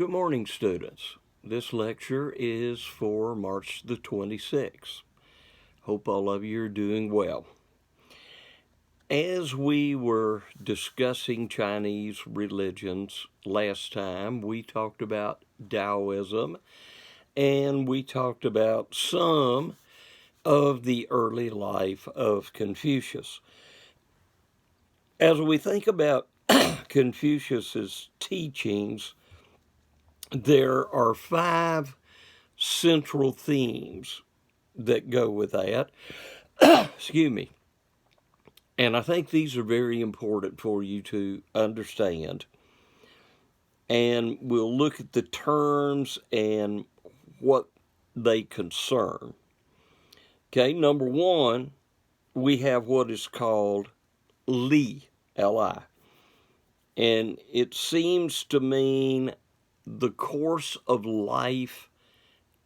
Good morning, students. This lecture is for March the 26th. Hope all of you are doing well. As we were discussing Chinese religions last time, we talked about Taoism and we talked about some of the early life of Confucius. As we think about Confucius's teachings, there are 5 central themes that go with that. Excuse me. And I think these are very important for you to understand. And we'll look at the terms and what they concern. Okay, number 1, we have what is called Li, L-I. And it seems to mean the course of life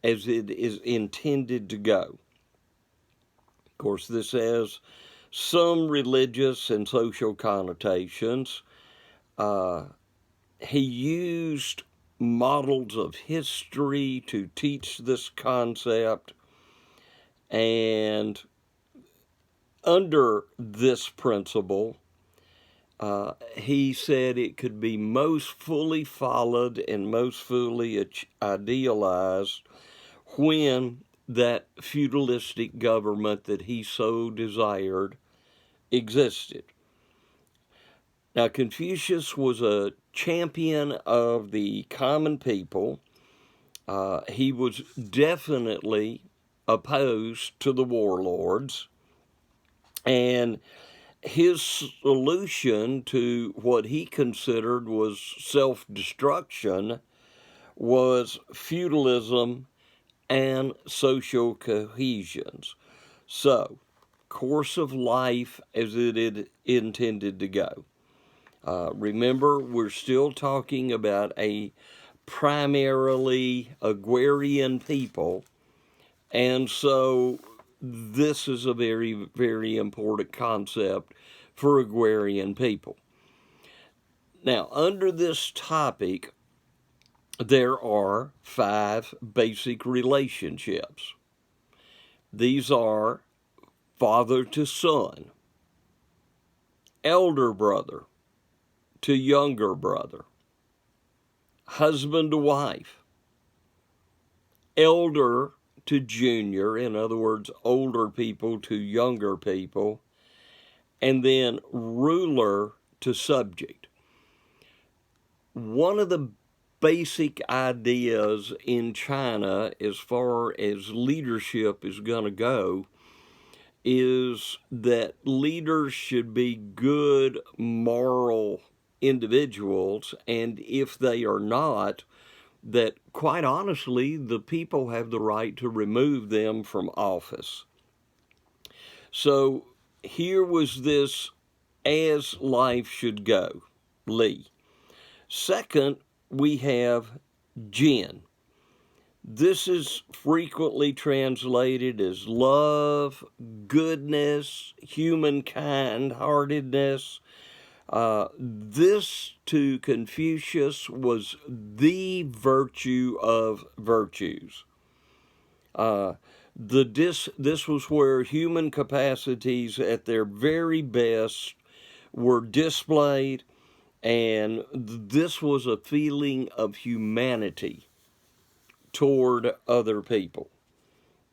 as it is intended to go. Of course, this has some religious and social connotations. He used models of history to teach this concept, and under this principle, he said it could be most fully followed and most fully idealized when that feudalistic government that he so desired existed. Now, Confucius was a champion of the common people. He was definitely opposed to the warlords, and his solution to what he considered was self-destruction was feudalism and social cohesions. So, course of life as it is intended to go. Remember, we're still talking about a primarily agrarian people, and so this is a very, very important concept for agrarian people. Now, under this topic, there are 5 basic relationships. These are father to son, elder brother to younger brother, husband to wife, elder to junior, in other words, older people to younger people, and then ruler to subject. One of the basic ideas in China as far as leadership is going to go is that leaders should be good moral individuals, and if they are not, that quite honestly the people have the right to remove them from office. So here was this as life should go, Li. Second, we have Jin. This is frequently translated as love, goodness, human kind-heartedness. This, to Confucius, was the virtue of virtues. This was where human capacities at their very best were displayed, and this was a feeling of humanity toward other people.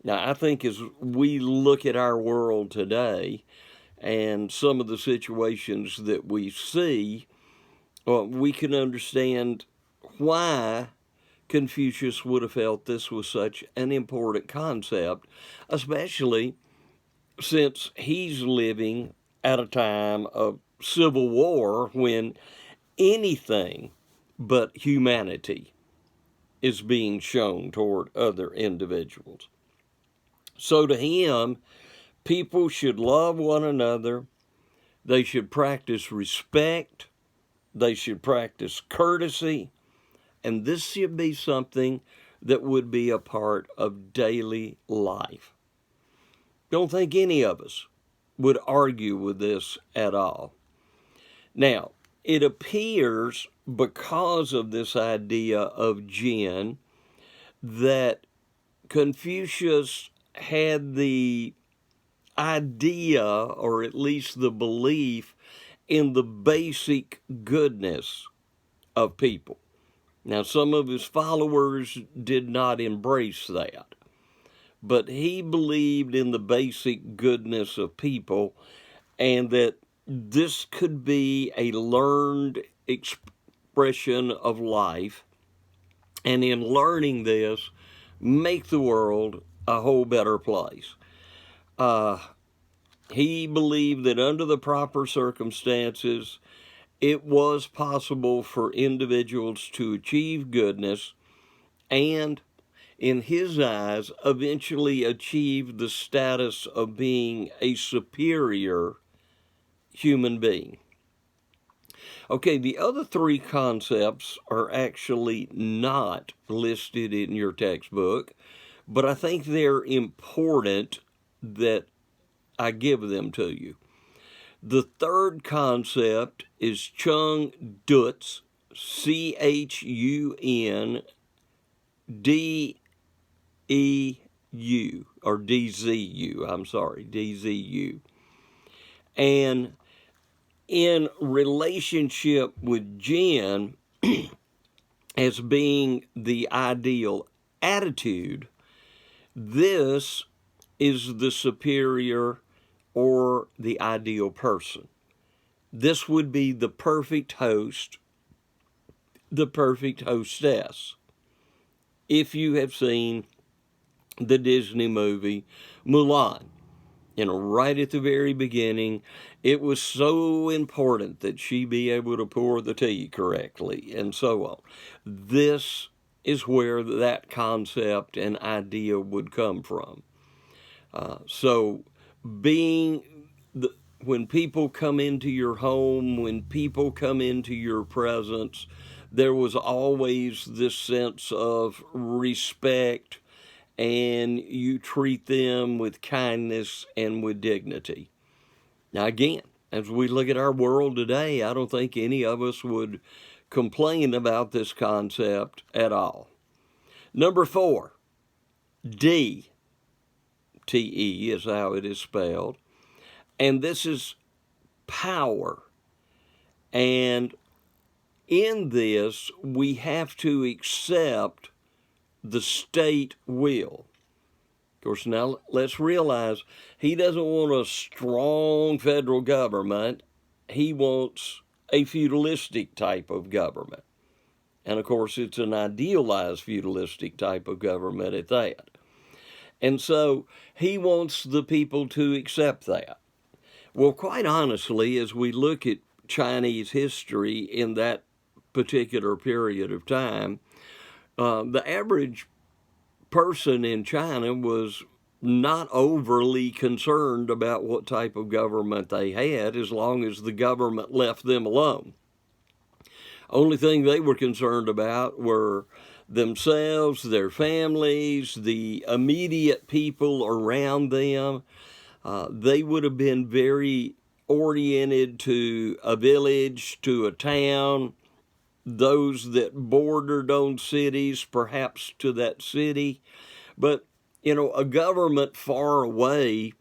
Now, I think as we look at our world today and some of the situations that we see, we can understand why Confucius would have felt this was such an important concept, especially since he's living at a time of civil war when anything but humanity is being shown toward other individuals. So to him, people should love one another, they should practice respect, they should practice courtesy, and this should be something that would be a part of daily life. Don't think any of us would argue with this at all. Now, it appears, because of this idea of Jin, that Confucius had the idea, or at least the belief, in the basic goodness of people. Now, some of his followers did not embrace that, but he believed in the basic goodness of people, and that this could be a learned expression of life, and in learning this, make the world a whole better place. He believed that under the proper circumstances, it was possible for individuals to achieve goodness and, in his eyes, eventually achieve the status of being a superior human being. Okay, the other three concepts are actually not listed in your textbook, but I think they're important that I give them to you. The third concept is Chung Dutz, C-H-U-N-D-E-U, or D-Z-U, I'm sorry, D-Z-U. And in relationship with Jin as being the ideal attitude, this is the superior or the ideal person. This would be the perfect host, the perfect hostess. If you have seen the Disney movie Mulan, right at the very beginning, it was so important that she be able to pour the tea correctly, and so on. This is where that concept and idea would come from. So when people come into your home, when people come into your presence, there was always this sense of respect, and you treat them with kindness and with dignity. Now again, as we look at our world today, I don't think any of us would complain about this concept at all. Number 4, D. T-E is how it is spelled. And this is power. And in this, we have to accept the state will. Of course, now let's realize he doesn't want a strong federal government. He wants a feudalistic type of government. And of course, it's an idealized feudalistic type of government at that. And so he wants the people to accept that. Well, quite honestly, as we look at Chinese history in that particular period of time, the average person in China was not overly concerned about what type of government they had, as long as the government left them alone. Only thing they were concerned about were themselves, their families, the immediate people around them. They would have been very oriented to a village, to a town, those that bordered on cities, perhaps to that city. But, a government far away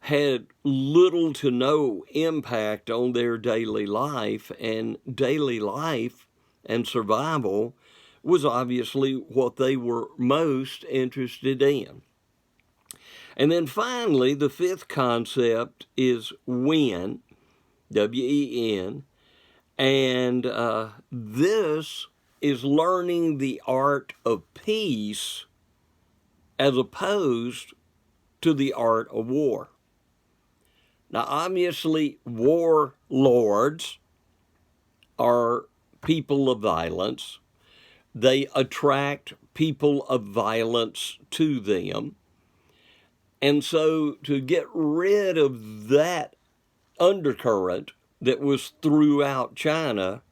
had little to no impact on their daily life, and daily life and survival was obviously what they were most interested in. And then finally, the fifth concept is Wen, W-E-N, and this is learning the art of peace as opposed to the art of war. Now, obviously, warlords are people of violence. They attract people of violence to them. And so to get rid of that undercurrent that was throughout China,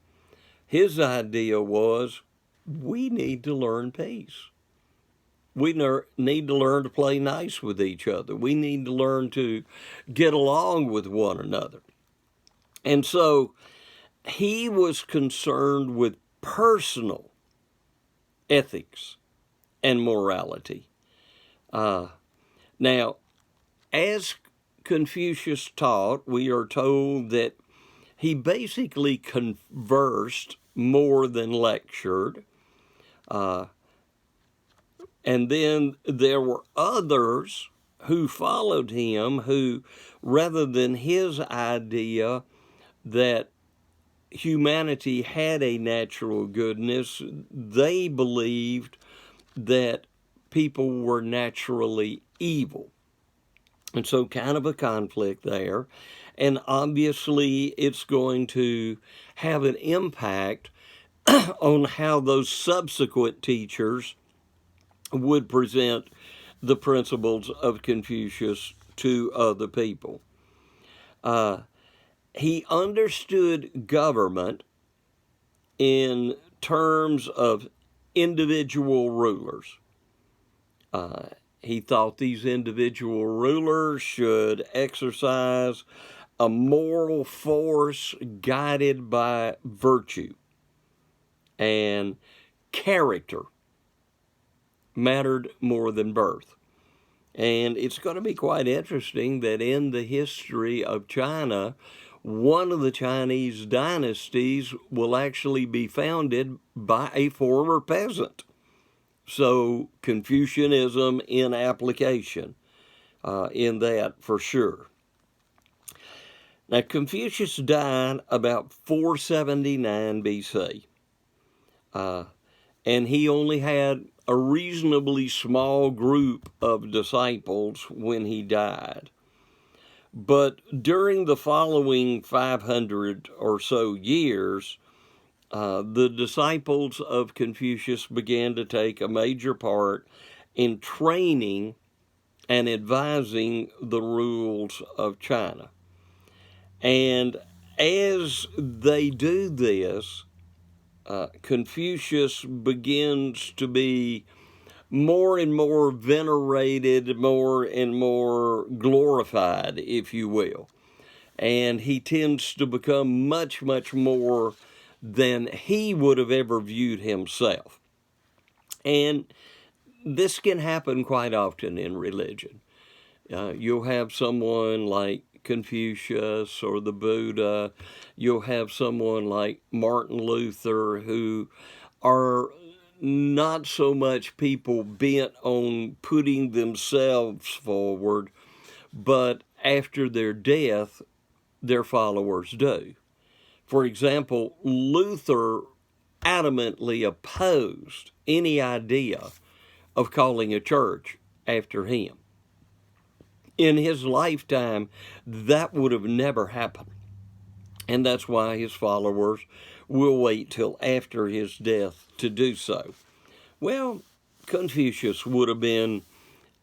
his idea was, we need to learn peace. We need to learn to play nice with each other. We need to learn to get along with one another. And so he was concerned with personal ethics and morality. Now, as Confucius taught, we are told that he basically conversed more than lectured. And then there were others who followed him who, rather than his idea that humanity had a natural goodness, they believed that people were naturally evil. And so kind of a conflict there. And obviously it's going to have an impact on how those subsequent teachers would present the principles of Confucius to other people. He understood government in terms of individual rulers. He thought these individual rulers should exercise a moral force guided by virtue, and character mattered more than birth. And it's going to be quite interesting that in the history of China, one of the Chinese dynasties will actually be founded by a former peasant. So Confucianism in application in that for sure. Now, Confucius died about 479 BC. And he only had a reasonably small group of disciples when he died. But during the following 500 or so years, the disciples of Confucius began to take a major part in training and advising the rules of China. And as they do this, Confucius begins to be more and more venerated, more and more glorified, if you will. And he tends to become much, much more than he would have ever viewed himself. And this can happen quite often in religion. You'll have someone like Confucius or the Buddha. You'll have someone like Martin Luther, who are not so much people bent on putting themselves forward, but after their death, their followers do. For example, Luther adamantly opposed any idea of calling a church after him. In his lifetime, that would have never happened. And that's why his followers will wait till after his death to do so. Well, Confucius would have been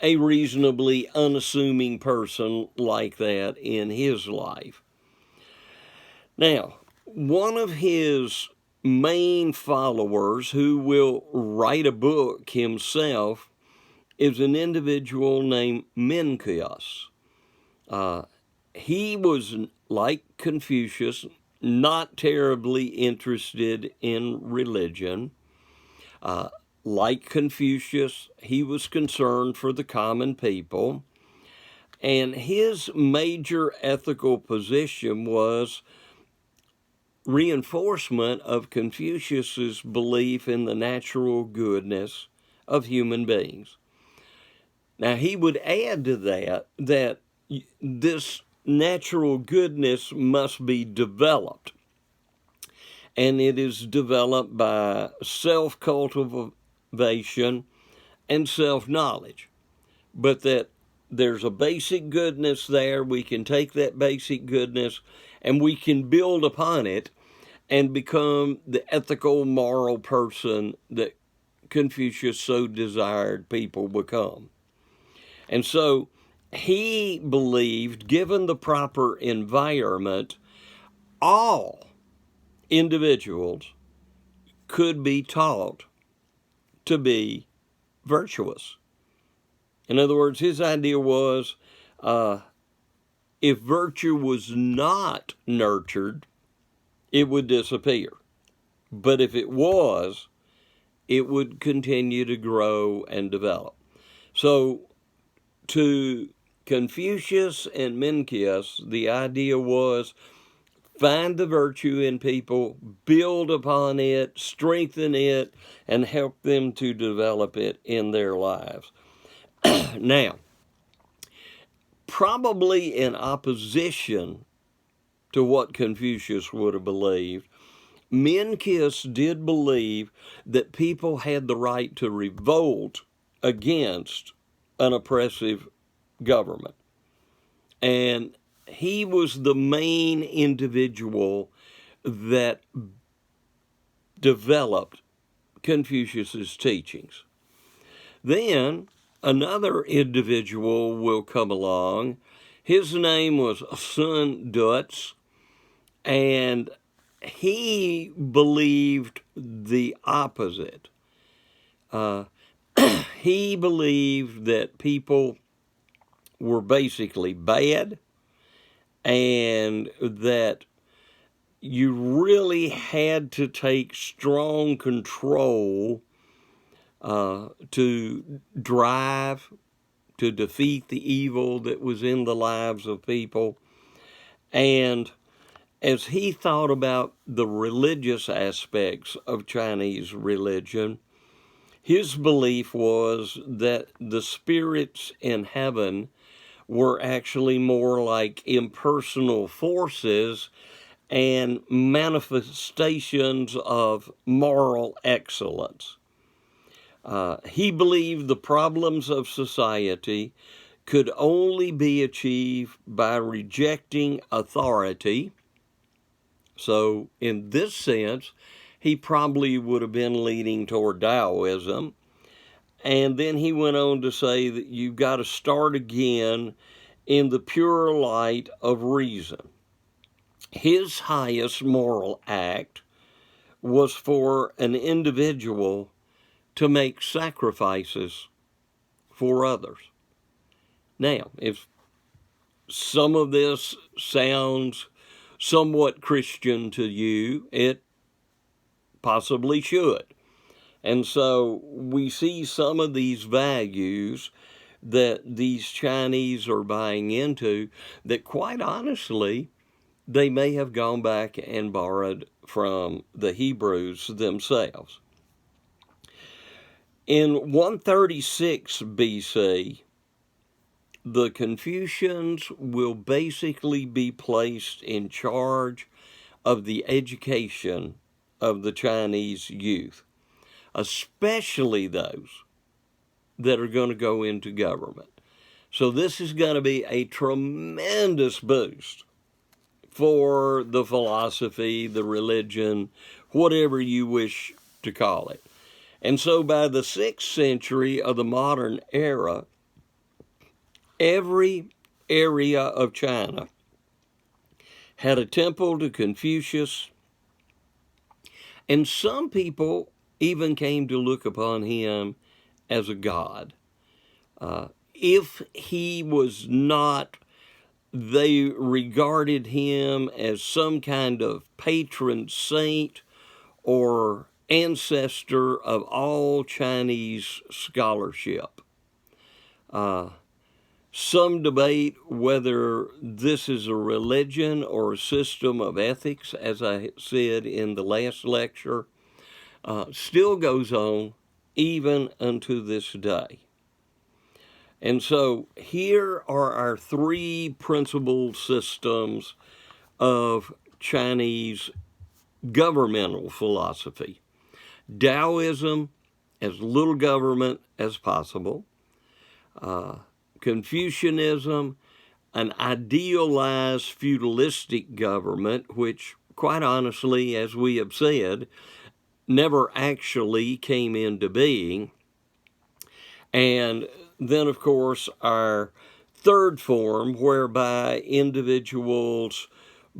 a reasonably unassuming person like that in his life. Now, one of his main followers, who will write a book himself, is an individual named Mencius. He was, like Confucius, not terribly interested in religion. Like Confucius, he was concerned for the common people. And his major ethical position was reinforcement of Confucius's belief in the natural goodness of human beings. Now, he would add to that this natural goodness must be developed. And it is developed by self-cultivation and self-knowledge. But that there's a basic goodness there. We can take that basic goodness and we can build upon it and become the ethical, moral person that Confucius so desired people become. And so he believed, given the proper environment, all individuals could be taught to be virtuous. In other words, his idea was if virtue was not nurtured it would disappear. But if it was, it would continue to grow and develop. So to Confucius and Mencius, the idea was find the virtue in people, build upon it, strengthen it, and help them to develop it in their lives. Now, probably in opposition to what Confucius would have believed, Mencius did believe that people had the right to revolt against an oppressive government. And he was the main individual that developed Confucius's teachings. Then another individual will come along. His name was Sun Dutz, and he believed the opposite. He believed that people were basically bad and that you really had to take strong control to drive, to defeat the evil that was in the lives of people. And as he thought about the religious aspects of Chinese religion, his belief was that the spirits in heaven were actually more like impersonal forces and manifestations of moral excellence. He believed the problems of society could only be achieved by rejecting authority. So in this sense, he probably would have been leaning toward Taoism. And then he went on to say that you've got to start again in the pure light of reason. His highest moral act was for an individual to make sacrifices for others. Now, if some of this sounds somewhat Christian to you, it possibly should. And so we see some of these values that these Chinese are buying into that, quite honestly, they may have gone back and borrowed from the Hebrews themselves. In 136 BC, the Confucians will basically be placed in charge of the education of the Chinese youth, especially those that are going to go into government. So this is going to be a tremendous boost for the philosophy, the religion, whatever you wish to call it. And so by the 6th century of the modern era, every area of China had a temple to Confucius, and some people even came to look upon him as a god. If he was not, they regarded him as some kind of patron saint or ancestor of all Chinese scholarship. Some debate whether this is a religion or a system of ethics, as I said in the last lecture, still goes on even unto this day. And so here are our 3 principal systems of Chinese governmental philosophy. Taoism, as little government as possible. Confucianism, an idealized feudalistic government, which, quite honestly, as we have said, never actually came into being. And then, of course, our third form, whereby individuals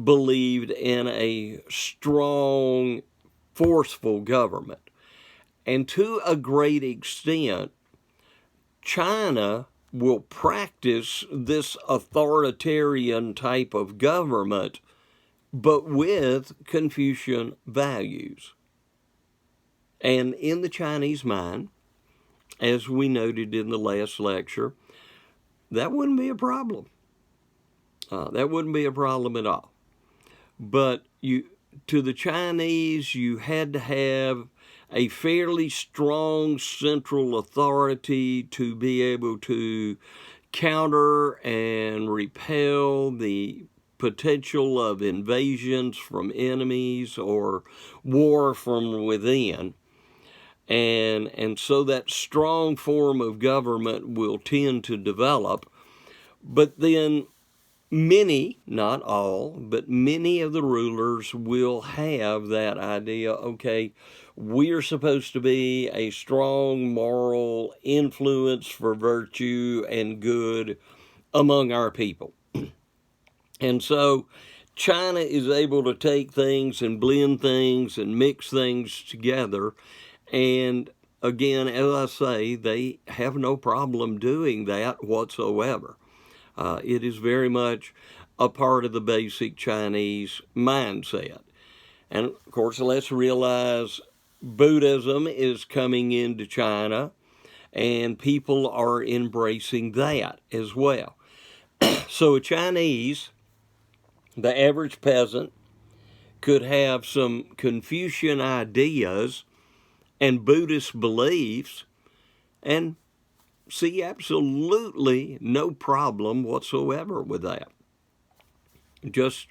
believed in a strong, forceful government. And to a great extent, China will practice this authoritarian type of government but with Confucian values. And in the Chinese mind, as we noted in the last lecture, that wouldn't be a problem. That wouldn't be a problem at all. But to the Chinese, you had to have a fairly strong central authority to be able to counter and repel the potential of invasions from enemies or war from within. And so that strong form of government will tend to develop. But then many, not all, but many of the rulers will have that idea, okay, we're supposed to be a strong moral influence for virtue and good among our people. And so China is able to take things and blend things and mix things together. And again, as I say, they have no problem doing that whatsoever. It is very much a part of the basic Chinese mindset. And of course, let's realize Buddhism is coming into China, and people are embracing that as well. So a Chinese, the average peasant, could have some Confucian ideas and Buddhist beliefs and see absolutely no problem whatsoever with that. Just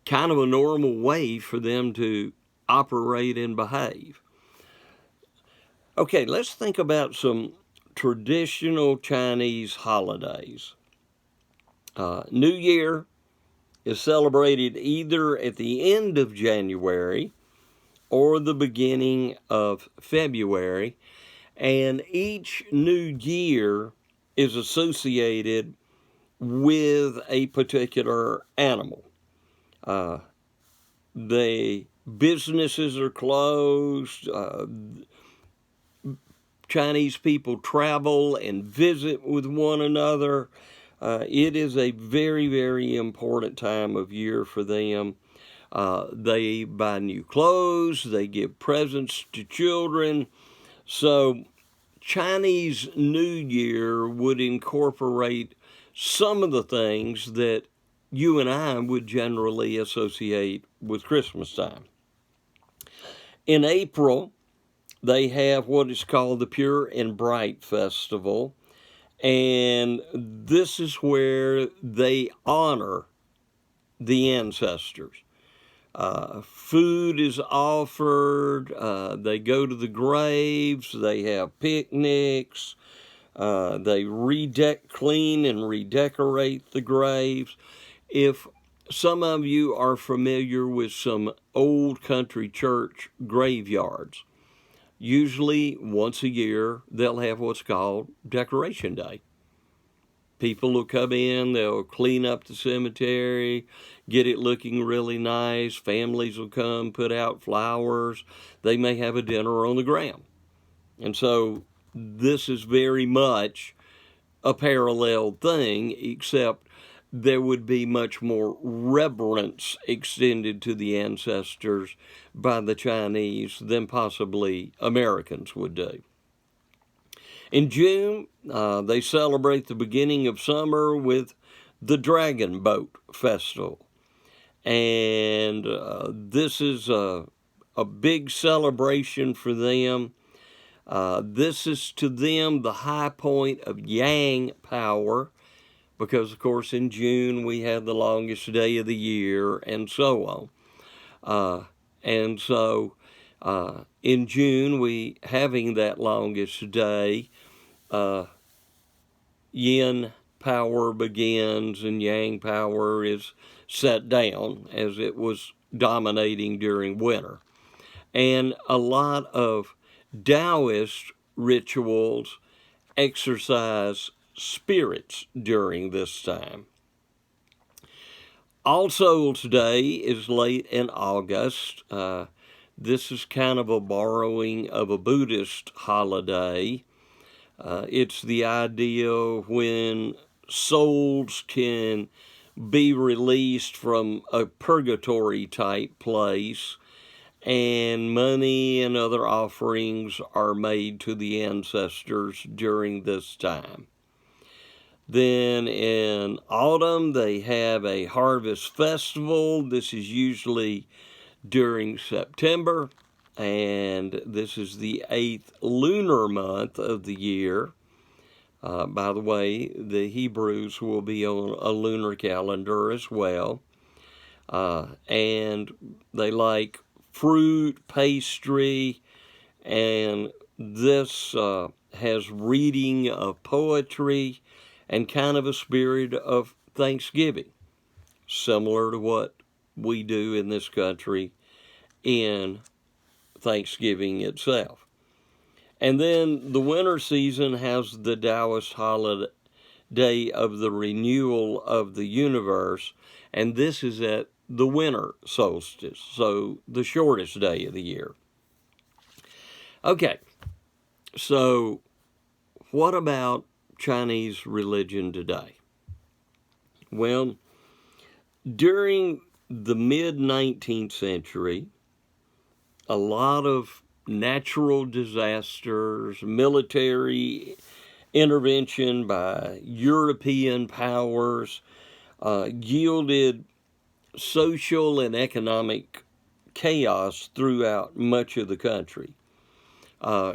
kind of a normal way for them to operate and behave. Okay, let's think about some traditional Chinese holidays. New Year is celebrated either at the end of January or the beginning of February, and each new year is associated with a particular animal. The businesses are closed. Chinese people travel and visit with one another. It is a very, very important time of year for them. They buy new clothes. They give presents to children. So Chinese New Year would incorporate some of the things that you and I would generally associate with Christmas time. In April, they have what is called the Pure and Bright Festival, and this is where they honor the ancestors. Food is offered, they go to the graves, they have picnics, they clean and redecorate the graves. If some of you are familiar with some old country church graveyards, usually once a year they'll have what's called Decoration Day. People will come in, they'll clean up the cemetery, get it looking really nice. Families will come, put out flowers. They may have a dinner on the ground. And so this is very much a parallel thing, except there would be much more reverence extended to the ancestors by the Chinese than possibly Americans would do. In June, they celebrate the beginning of summer with the Dragon Boat Festival. And this is a big celebration for them. This is to them the high point of Yang power, because, of course, in June we have the longest day of the year, and so on. And so in June, we having that longest day, Yin power begins and Yang power is set down, as it was dominating during winter. And a lot of Taoist rituals exercise spirits during this time. All Souls Day is late in August. This is kind of a borrowing of a Buddhist holiday. It's the idea when souls can be released from a purgatory type place, and money and other offerings are made to the ancestors during this time. Then in autumn, they have a harvest festival. This is usually during September, and this is the 8th lunar month of the year. By the way, the Hebrews will be on a lunar calendar as well. And they like fruit, pastry, and this has reading of poetry and kind of a spirit of Thanksgiving, similar to what we do in this country in Thanksgiving itself. And then the winter season has the Taoist holiday of the renewal of the universe, and this is at the winter solstice, so the shortest day of the year. Okay, so what about Chinese religion today? Well, during the mid-19th century, a lot of natural disasters, military intervention by European powers yielded social and economic chaos throughout much of the country.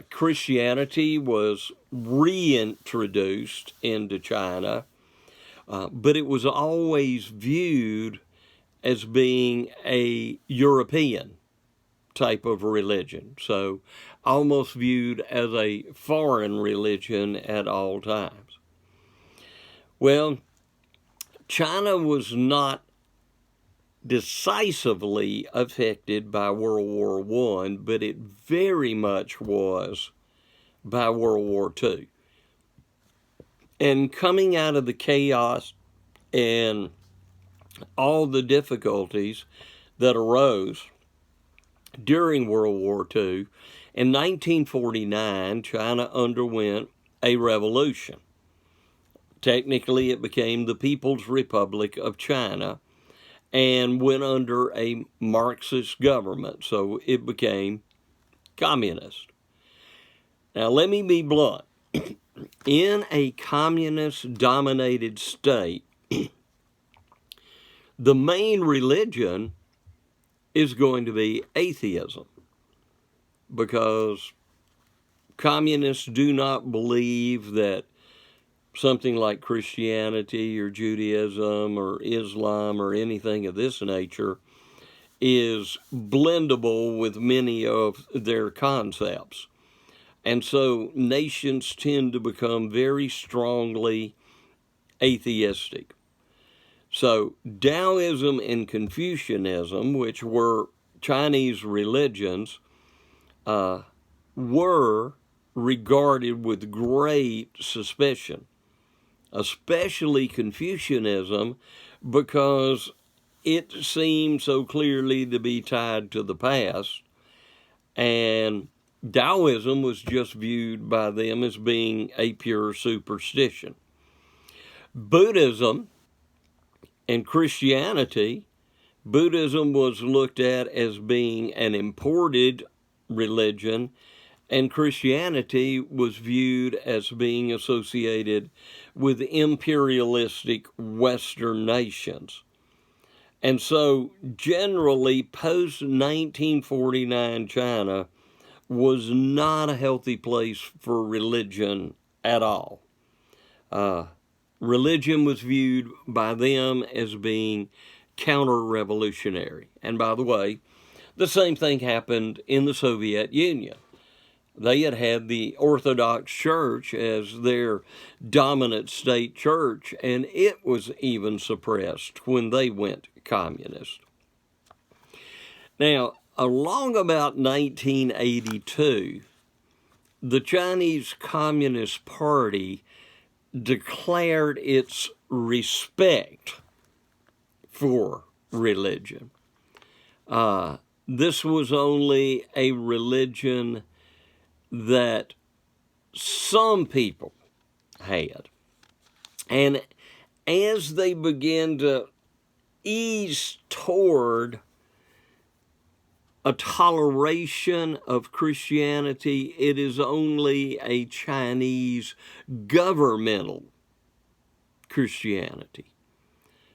Christianity was reintroduced into China, but it was always viewed as being a European type of religion, so almost viewed as a foreign religion at all times. Well, China was not decisively affected by World War I, but it very much was by World War II. And coming out of the chaos and all the difficulties that arose during World War II, in 1949, China underwent a revolution. Technically, it became the People's Republic of China and went under a Marxist government, so it became communist. Now, let me be blunt. In a communist-dominated state, the main religion is going to be atheism, because communists do not believe that something like Christianity or Judaism or Islam or anything of this nature is blendable with many of their concepts. And so nations tend to become very strongly atheistic. So Taoism and Confucianism, which were Chinese religions, were regarded with great suspicion, especially Confucianism, because it seemed so clearly to be tied to the past, and Taoism was just viewed by them as being a pure superstition. Buddhism and Christianity, Buddhism was looked at as being an imported religion, and Christianity was viewed as being associated with imperialistic Western nations. And so generally, post-1949 China was not a healthy place for religion at all. Religion was viewed by them as being counter-revolutionary. And by the way, the same thing happened in the Soviet Union. They had had the Orthodox Church as their dominant state church, and it was even suppressed when they went communist. Now, along about 1982, the Chinese Communist Party declared its respect for religion. This was only a religion that some people had. And as they begin to ease toward a toleration of Christianity, it is only a Chinese governmental Christianity.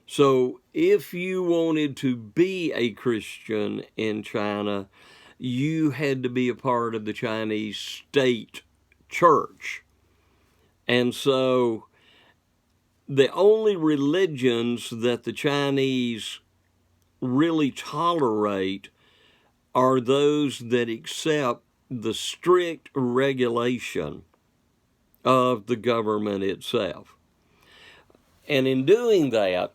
So if you wanted to be a Christian in China, you had to be a part of the Chinese state church. And so the only religions that the Chinese really tolerate are those that accept the strict regulation of the government itself. And in doing that,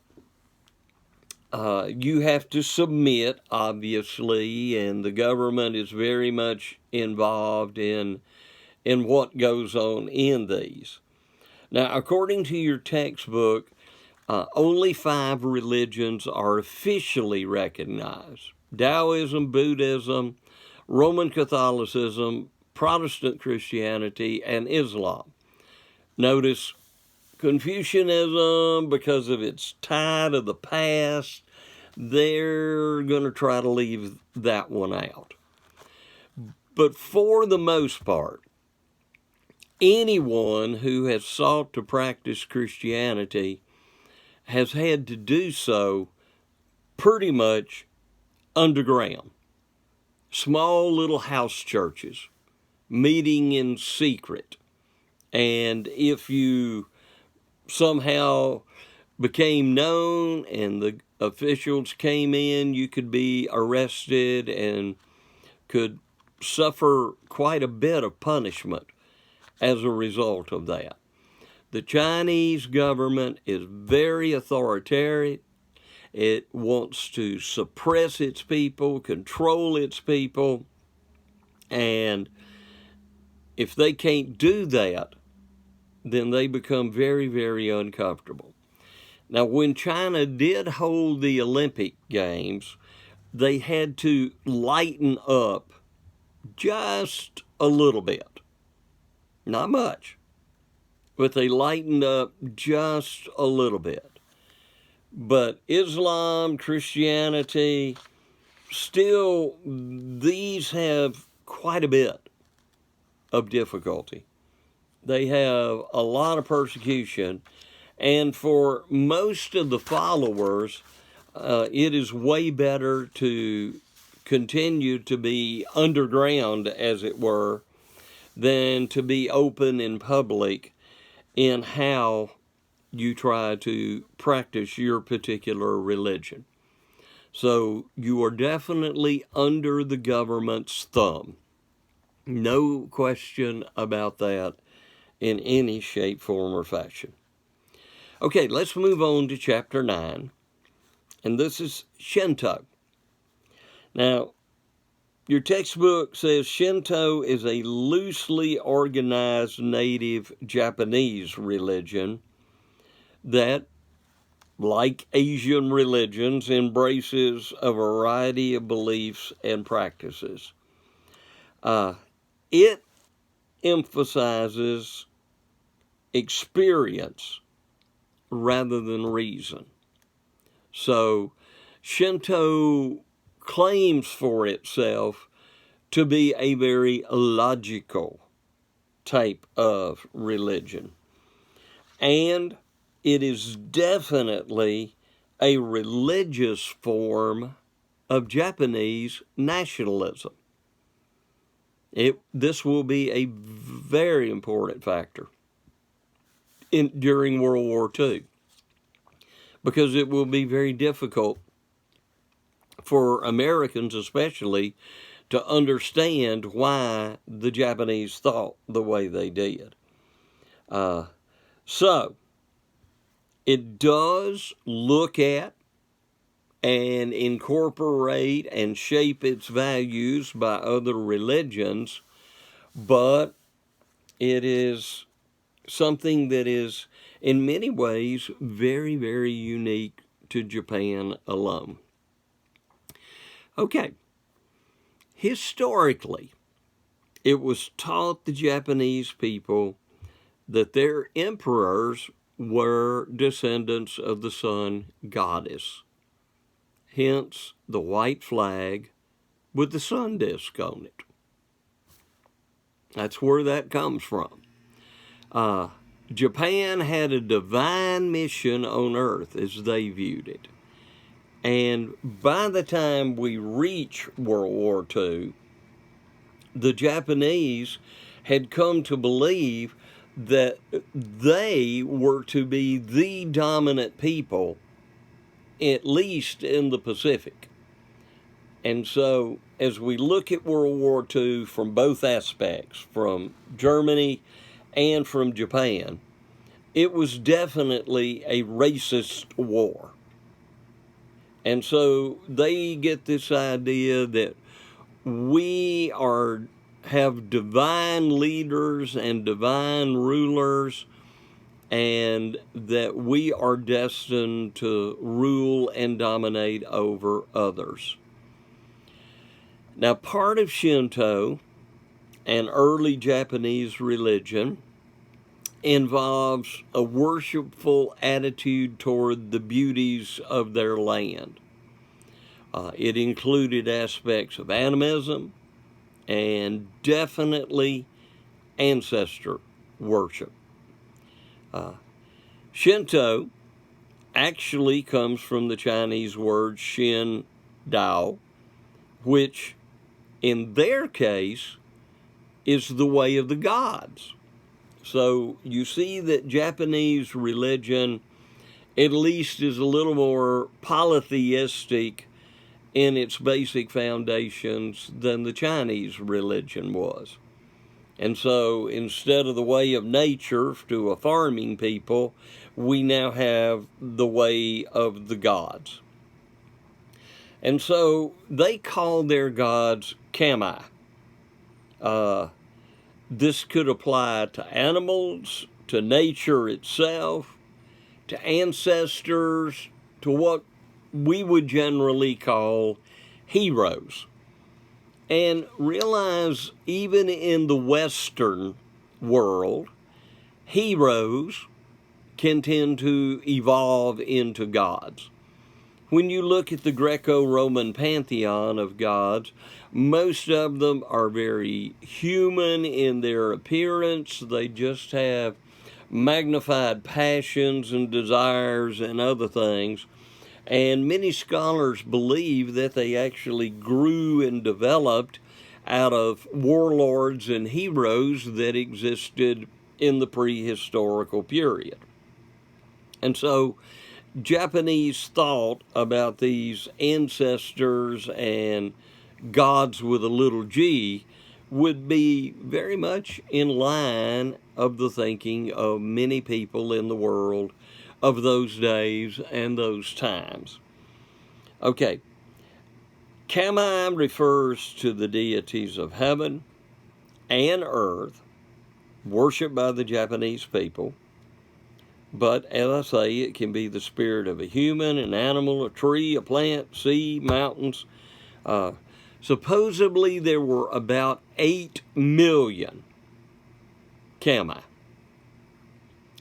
you have to submit, obviously, and the government is very much involved in what goes on in these. Now, according to your textbook, only 5 religions are officially recognized: Taoism, Buddhism, Roman Catholicism, Protestant Christianity, and Islam. Notice Confucianism, because of its tie to the past, they're going to try to leave that one out. But for the most part, anyone who has sought to practice Christianity has had to do so pretty much underground. Small little house churches, meeting in secret. And if you somehow became known and the officials came in, you could be arrested and could suffer quite a bit of punishment as a result of that. The Chinese government is very authoritarian. It wants to suppress its people, control its people, and if they can't do that, then they become very, very uncomfortable. Now, when China did hold the Olympic Games, they had to lighten up just a little bit. Not much, but they lightened up just a little bit. But Islam, Christianity, still, these have quite a bit of difficulty. They have a lot of persecution, and for most of the followers, it is way better to continue to be underground, as it were, than to be open in public in how you try to practice your particular religion. So you are definitely under the government's thumb. No question about that in any shape, form, or fashion. Okay, let's move on to chapter 9. And this is Shinto. Now, your textbook says Shinto is a loosely organized native Japanese religion that, like Asian religions, embraces a variety of beliefs and practices. It emphasizes experience rather than reason. So Shinto claims for itself to be a very logical type of religion. And it is definitely a religious form of Japanese nationalism. This will be a very important factor during World War II, because it will be very difficult for Americans especially to understand why the Japanese thought the way they did. So, it does look at and incorporate and shape its values by other religions, but it is something that is, in many ways, very, very unique to Japan alone. Okay, historically, it was taught the Japanese people that their emperors were descendants of the sun goddess. Hence the white flag with the sun disk on it. That's where that comes from. Japan had a divine mission on Earth as they viewed it. And by the time we reach World War II, the Japanese had come to believe that they were to be the dominant people, at least in the Pacific. And so, as we look at World War II from both aspects, from Germany and from Japan, it was definitely a racist war. And so they get this idea that we have divine leaders and divine rulers, and that we are destined to rule and dominate over others. Now, part of Shinto and early Japanese religion involves a worshipful attitude toward the beauties of their land. It included aspects of animism and definitely ancestor worship. Shinto actually comes from the Chinese word Shin Dao, which in their case is the way of the gods. So you see that Japanese religion at least is a little more polytheistic in its basic foundations than the Chinese religion was. And so instead of the way of nature to a farming people, we now have the way of the gods. And so they call their gods kami. This could apply to animals, to nature itself, to ancestors, to what we would generally call heroes. And realize even in the Western world, heroes can tend to evolve into gods. When you look at the Greco-Roman pantheon of gods, most of them are very human in their appearance. They just have magnified passions and desires and other things. And many scholars believe that they actually grew and developed out of warlords and heroes that existed in the prehistorical period. And so Japanese thought about these ancestors and gods with a little g would be very much in line of the thinking of many people in the world of those days and those times. Okay, Kami refers to the deities of heaven and earth, worshipped by the Japanese people. But as I say, it can be the spirit of a human, an animal, a tree, a plant, sea, mountains. Supposedly there were about 8 million kami.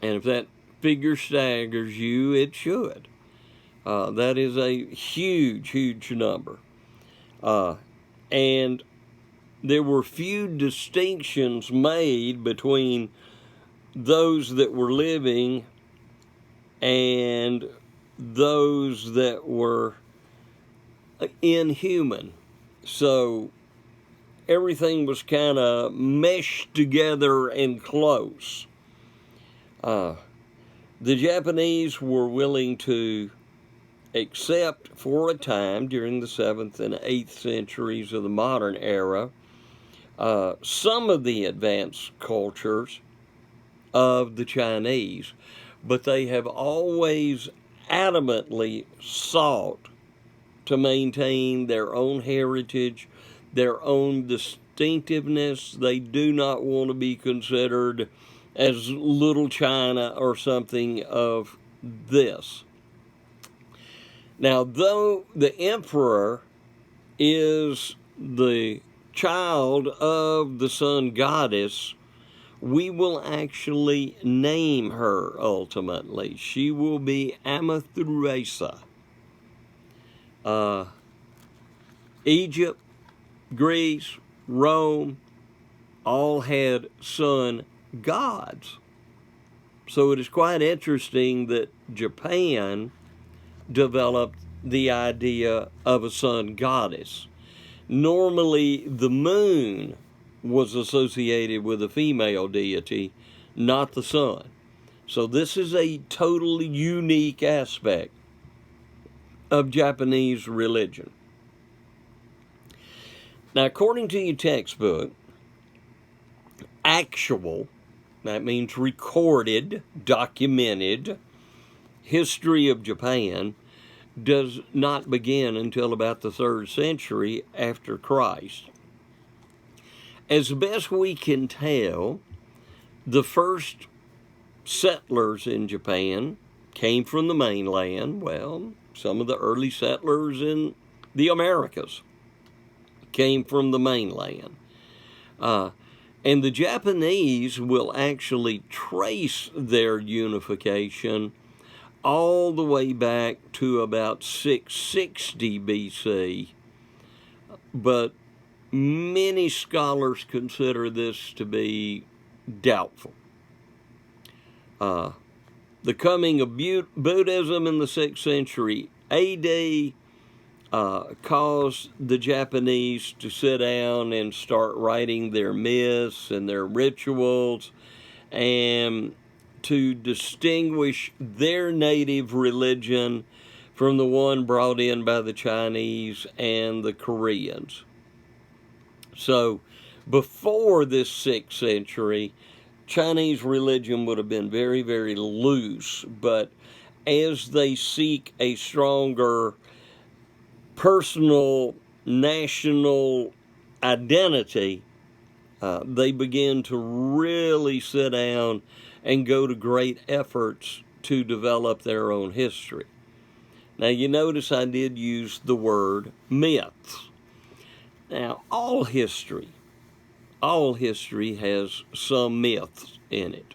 And if that figure staggers you, it should. That is a huge, huge number. And there were few distinctions made between those that were living and those that were inhuman. So everything was kind of meshed together and close. The Japanese were willing to accept for a time during the 7th and 8th centuries of the modern era some of the advanced cultures of the Chinese, but they have always adamantly sought to maintain their own heritage, their own distinctiveness. They do not want to be considered as Little China or something of this. Now, though the emperor is the child of the sun goddess, We will actually name her ultimately. She will be Amathusa. Egypt, Greece, Rome, all had sun gods. So it is quite interesting that Japan developed the idea of a sun goddess. Normally, the moon was associated with a female deity, not the sun. So this is a totally unique aspect of Japanese religion. Now, according to your textbook, actual, that means recorded, documented, history of Japan does not begin until about the 3rd century after Christ. As best we can tell, the first settlers in Japan came from the mainland. Well, some of the early settlers in the Americas came from the mainland. And the Japanese will actually trace their unification all the way back to about 660 BC. But many scholars consider this to be doubtful. The coming of Buddhism in the 6th century AD caused the Japanese to sit down and start writing their myths and their rituals and to distinguish their native religion from the one brought in by the Chinese and the Koreans. So before this 6th century, Chinese religion would have been very, very loose, but as they seek a stronger personal national identity, they begin to really sit down and go to great efforts to develop their own history. Now, you notice I did use the word myths. Now, all history has some myths in it.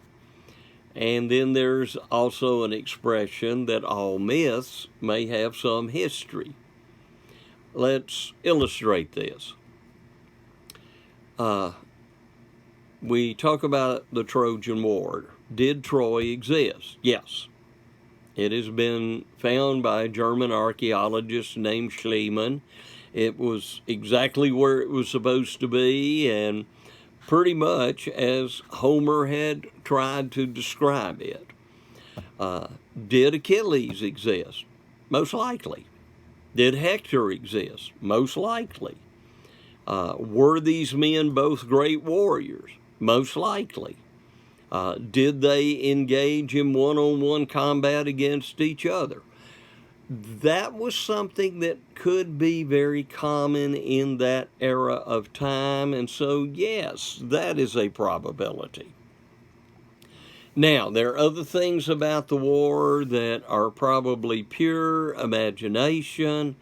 And then there's also an expression that all myths may have some history. Let's illustrate this. We talk about the Trojan War. Did Troy exist? Yes. It has been found by a German archaeologist named Schliemann. It was exactly where it was supposed to be, and pretty much as Homer had tried to describe it. Did Achilles exist? Most likely. Did Hector exist? Most likely. Were these men both great warriors? Most likely. Did they engage in one-on-one combat against each other? That was something that could be very common in that era of time, and so yes, that is a probability. Now, there are other things about the war that are probably pure imagination,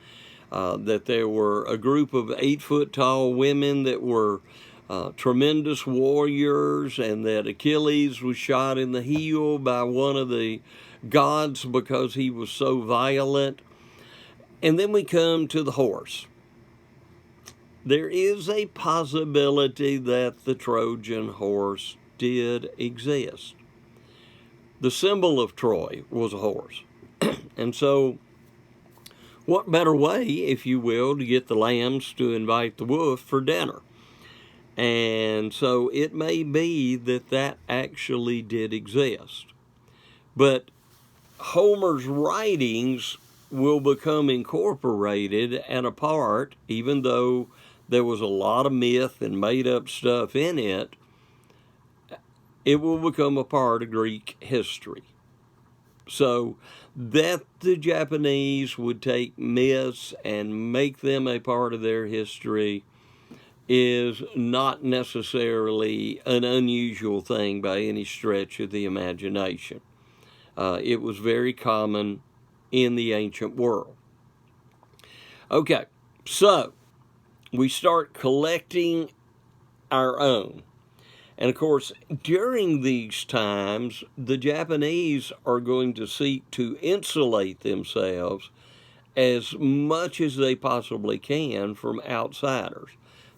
that there were a group of 8-foot-tall women that were tremendous warriors, and that Achilles was shot in the heel by one of the gods because he was so violent. And then we come to the horse. There is a possibility that the Trojan horse did exist. The symbol of Troy was a horse. And so, what better way, if you will, to get the lambs to invite the wolf for dinner? And so it may be that that actually did exist. But Homer's writings will become incorporated and a part, even though there was a lot of myth and made-up stuff in it, it will become a part of Greek history. So that the Japanese would take myths and make them a part of their history is not necessarily an unusual thing by any stretch of the imagination. It was very common in the ancient world. Okay, so we start collecting our own. And of course, during these times, the Japanese are going to seek to insulate themselves as much as they possibly can from outsiders.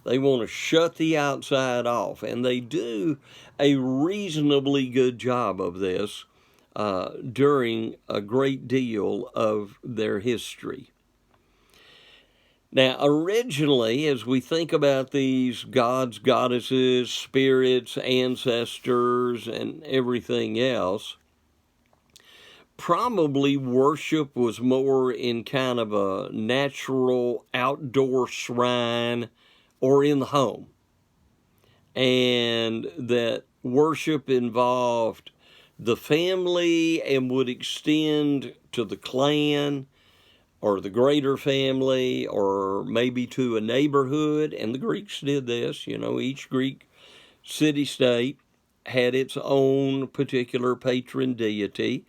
They want to shut the outside off, and they do a reasonably good job of this during a great deal of their history. Now, originally, as we think about these gods, goddesses, spirits, ancestors, and everything else, probably worship was more in kind of a natural outdoor shrine or in the home. And that worship involved the family and would extend to the clan or the greater family or maybe to a neighborhood. And the Greeks did this. You know, each Greek city-state had its own particular patron deity.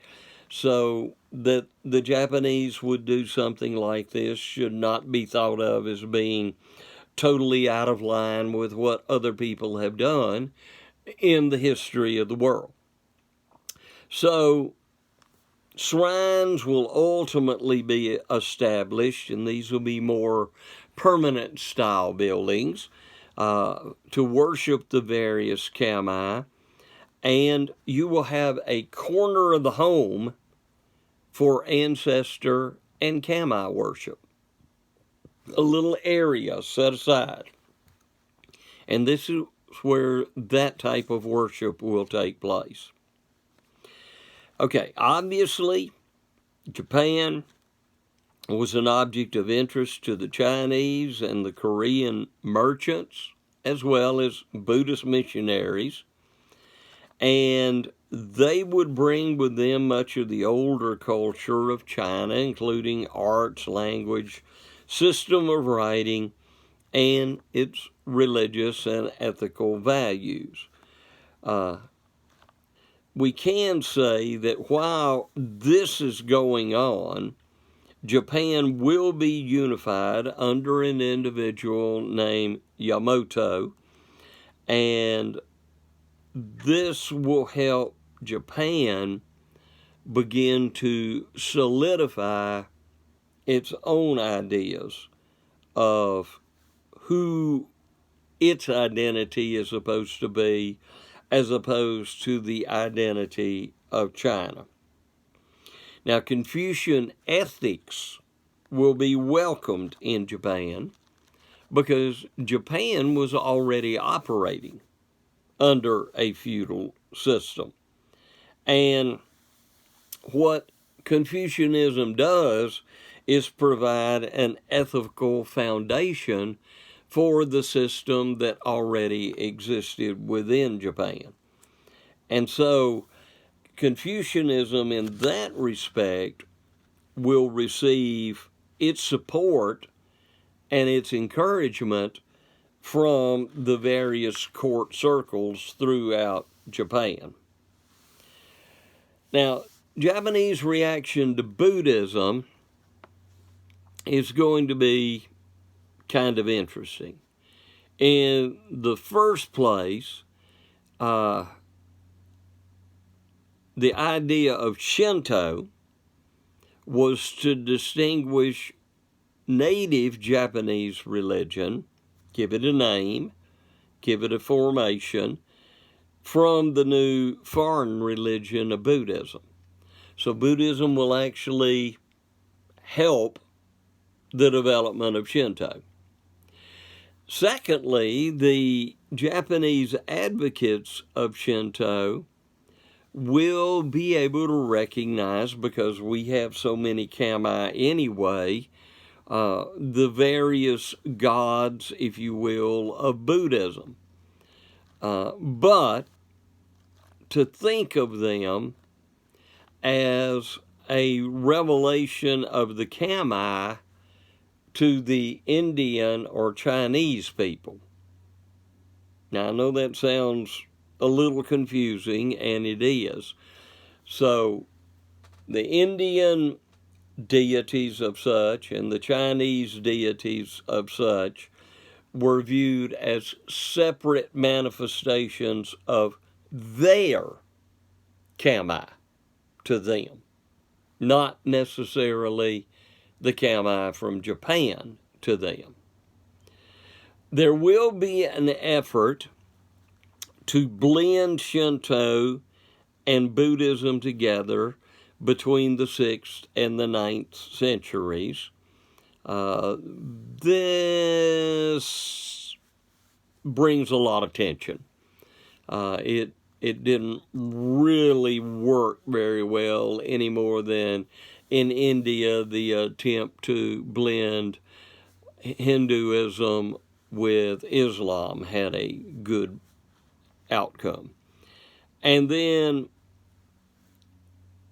So that the Japanese would do something like this should not be thought of as being totally out of line with what other people have done in the history of the world. So shrines will ultimately be established, and these will be more permanent style buildings to worship the various kami, and you will have a corner of the home for ancestor and kami worship. A little area set aside. And this is where that type of worship will take place. Okay, obviously, Japan was an object of interest to the Chinese and the Korean merchants, as well as Buddhist missionaries. And they would bring with them much of the older culture of China, including arts, language, system of writing, and its religious and ethical values. We can say that while this is going on, Japan will be unified under an individual named Yamato, and this will help Japan begin to solidify its own ideas of who its identity is supposed to be, as opposed to the identity of China. Now, Confucian ethics will be welcomed in Japan because Japan was already operating under a feudal system. And what Confucianism does is provide an ethical foundation for the system that already existed within Japan. And so Confucianism in that respect will receive its support and its encouragement from the various court circles throughout Japan. Now, Japanese reaction to Buddhism is going to be kind of interesting. In the first place, the idea of Shinto was to distinguish native Japanese religion, give it a name, give it a formation, from the new foreign religion of Buddhism. So Buddhism will actually help the development of Shinto. Secondly, the Japanese advocates of Shinto will be able to recognize, because we have so many kami anyway, the various gods, if you will, of Buddhism. But to think of them as a revelation of the kami to the Indian or Chinese people. Now, I know that sounds a little confusing, and it is. So, the Indian deities of such and the Chinese deities of such were viewed as separate manifestations of their kami to them, not necessarily the kami from Japan to them. There will be an effort to blend Shinto and Buddhism together between the 6th and the 9th centuries. This brings a lot of tension. It didn't really work very well any more than in India, the attempt to blend Hinduism with Islam had a good outcome. And then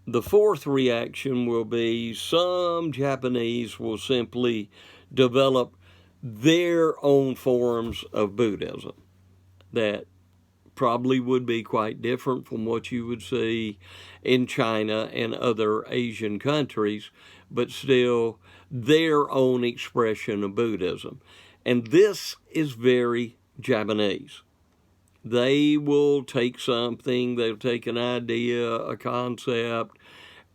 the fourth reaction will be some Japanese will simply develop their own forms of Buddhism that probably would be quite different from what you would see in China and other Asian countries, but still their own expression of Buddhism. And this is very Japanese. They will take something, they'll take an idea, a concept,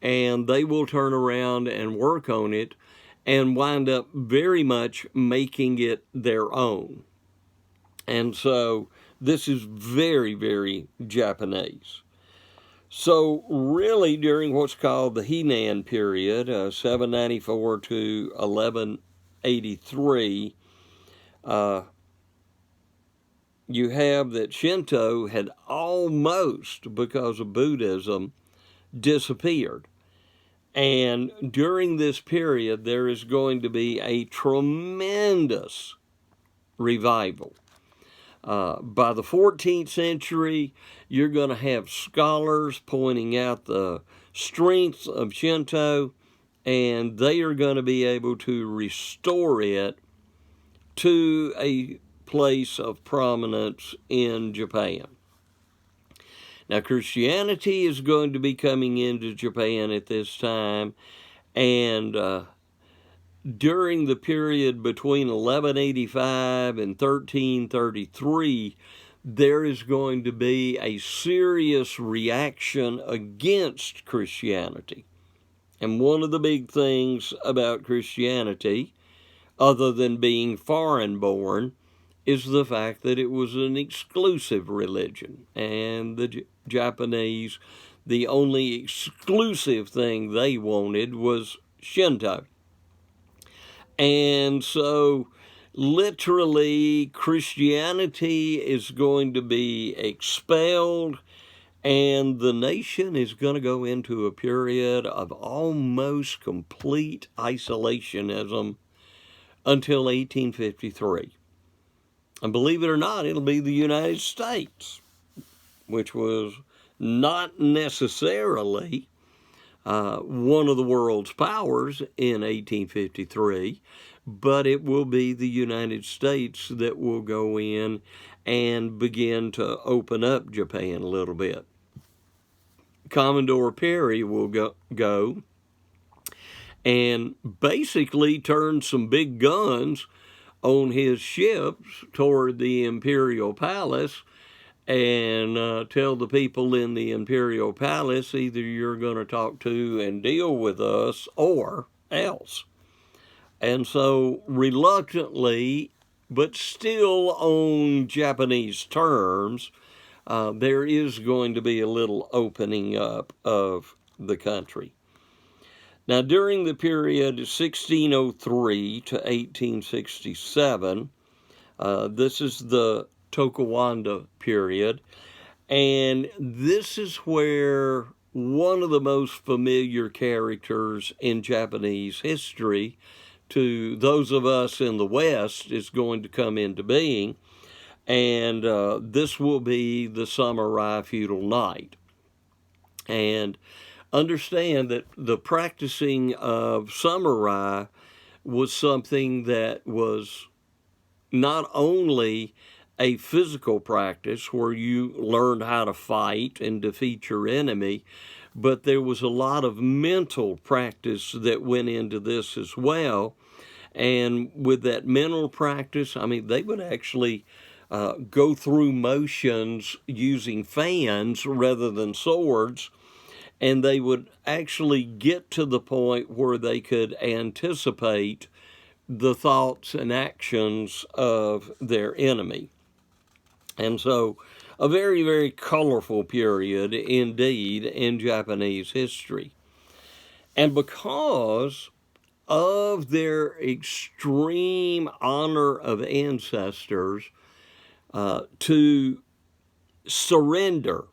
and they will turn around and work on it and wind up very much making it their own. And so this is very, very Japanese. So really during what's called the Heian period, 794 to 1183, you have that Shinto had almost, because of Buddhism, disappeared. And during this period, there is going to be a tremendous revival. By the 14th century, you're going to have scholars pointing out the strengths of Shinto, and they are going to be able to restore it to a place of prominence in Japan. Now, Christianity is going to be coming into Japan at this time, and during the period between 1185 and 1333, there is going to be a serious reaction against Christianity. And one of the big things about Christianity, other than being foreign-born, is the fact that it was an exclusive religion. And the Japanese, the only exclusive thing they wanted was Shinto. And so, literally, Christianity is going to be expelled, and the nation is going to go into a period of almost complete isolationism until 1853. And believe it or not, it'll be the United States, which was not necessarily one of the world's powers in 1853, but it will be the United States that will go in and begin to open up Japan a little bit. Commodore Perry will go and basically turn some big guns on his ships toward the Imperial Palace and tell the people in the Imperial Palace, either you're going to talk to and deal with us or else. And so reluctantly, but still on Japanese terms, there is going to be a little opening up of the country. Now, during the period 1603 to 1867, this is the Tokugawa period, and this is where one of the most familiar characters in Japanese history to those of us in the West is going to come into being, and this will be the samurai feudal knight. And understand that the practicing of samurai was something that was not only a physical practice where you learned how to fight and defeat your enemy, but there was a lot of mental practice that went into this as well. And with that mental practice, I mean, they would actually go through motions using fans rather than swords, and they would actually get to the point where they could anticipate the thoughts and actions of their enemy. And so, a very, very colorful period indeed in Japanese history. And because of their extreme honor of ancestors, to surrender,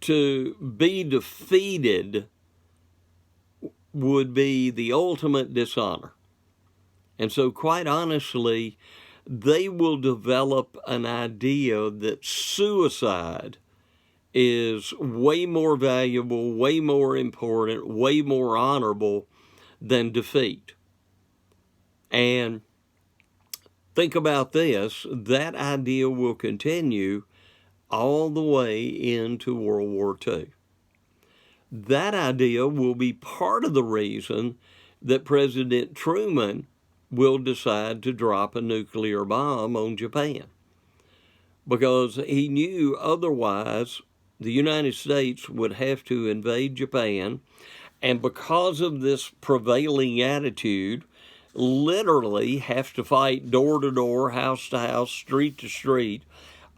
to be defeated, would be the ultimate dishonor. And so, quite honestly, they will develop an idea that suicide is way more valuable, way more important, way more honorable than defeat. And think about this, that idea will continue all the way into World War II. That idea will be part of the reason that President Truman will decide to drop a nuclear bomb on Japan, because he knew otherwise the United States would have to invade Japan, and because of this prevailing attitude, literally have to fight door to door, house to house, street to street,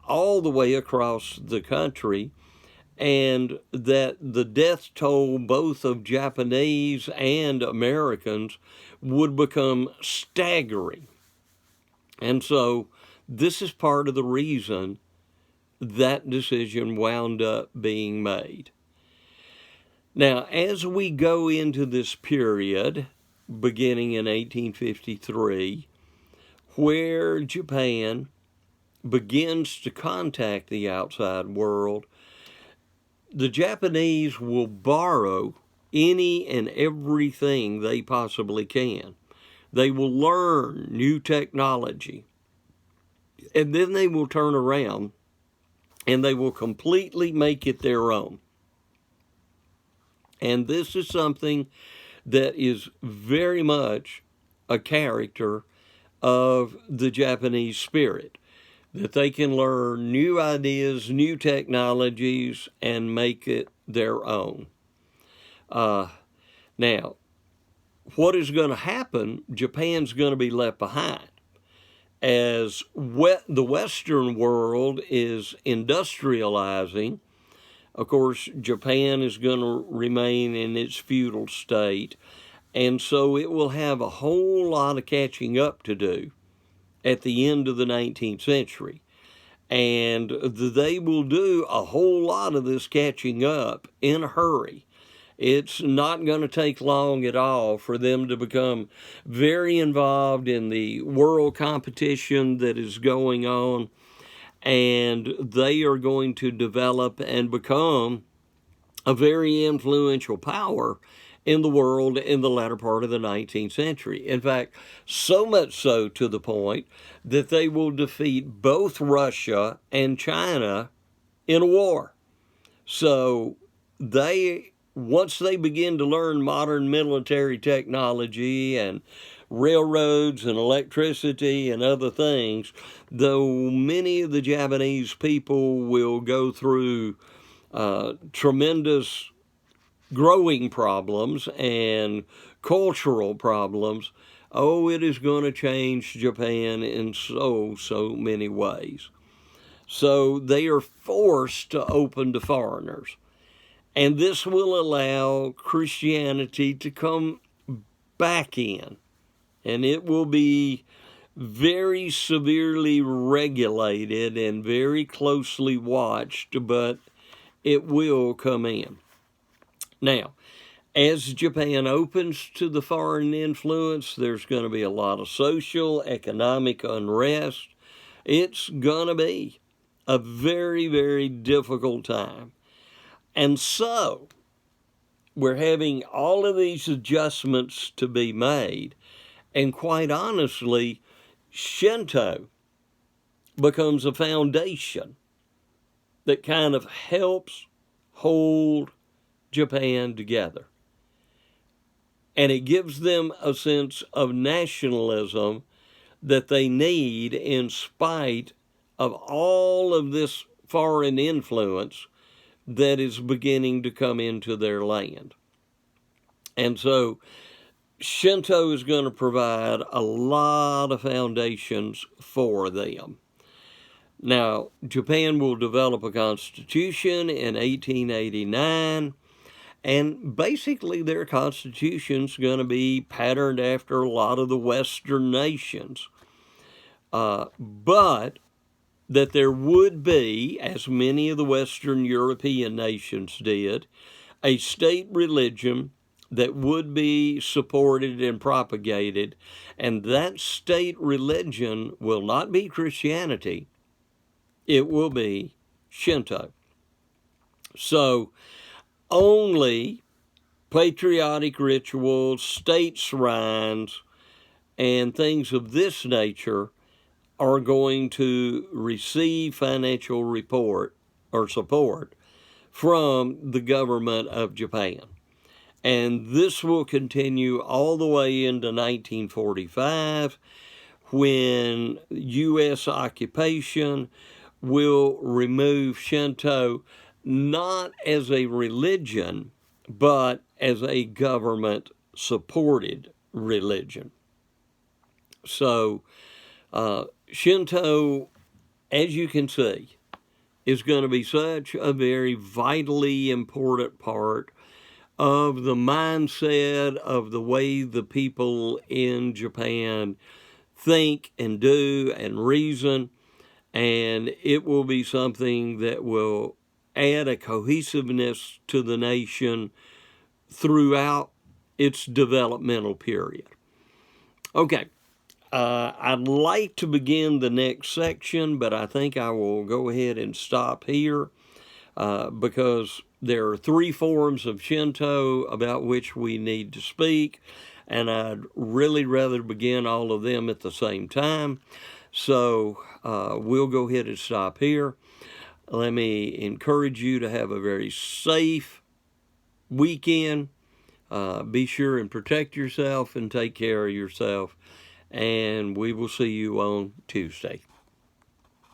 all the way across the country, and that the death toll both of Japanese and Americans would become staggering. And so this is part of the reason that decision wound up being made. Now, as we go into this period, beginning in 1853, where Japan begins to contact the outside world, the Japanese will borrow any and everything they possibly can. They will learn new technology, and then they will turn around and they will completely make it their own. And this is something that is very much a character of the Japanese spirit, that they can learn new ideas, new technologies, and make it their own. Now, what is going to happen? Japan's going to be left behind. As the Western world is industrializing, of course, Japan is going to remain in its feudal state, and so it will have a whole lot of catching up to do at the end of the 19th century. And they will do a whole lot of this catching up in a hurry. It's not going to take long at all for them to become very involved in the world competition that is going on, and they are going to develop and become a very influential power in the world in the latter part of the 19th century. In fact, so much so to the point that they will defeat both Russia and China in a war. So once they begin to learn modern military technology and railroads and electricity and other things, though many of the Japanese people will go through tremendous growing problems and cultural problems, it is going to change Japan in so many ways. So they are forced to open to foreigners. And this will allow Christianity to come back in. And it will be very severely regulated and very closely watched, but it will come in. Now, as Japan opens to the foreign influence, there's going to be a lot of social, economic unrest. It's going to be a very, very difficult time. And so, we're having all of these adjustments to be made. And quite honestly, Shinto becomes a foundation that kind of helps hold Japan together. and it gives them a sense of nationalism that they need in spite of all of this foreign influence that is beginning to come into their land. And so Shinto is going to provide a lot of foundations for them. Now, Japan will develop a constitution in 1889, and basically their constitution's going to be patterned after a lot of the Western nations. But that there would be, as many of the Western European nations did, a state religion that would be supported and propagated, and that state religion will not be Christianity, it will be Shinto. So only patriotic rituals, state shrines, and things of this nature are going to receive financial report or support from the government of Japan. And this will continue all the way into 1945, when U.S. occupation will remove Shinto not as a religion, but as a government-supported religion. So Shinto, as you can see, is going to be such a very vitally important part of the mindset of the way the people in Japan think and do and reason, and it will be something that will add a cohesiveness to the nation throughout its developmental period. Okay, I'd like to begin the next section, but I think I will go ahead and stop here because there are 3 forms of Shinto about which we need to speak, and I'd really rather begin all of them at the same time. So we'll go ahead and stop here. Let me encourage you to have a very safe weekend. Be sure and protect yourself and take care of yourself. And we will see you on Tuesday.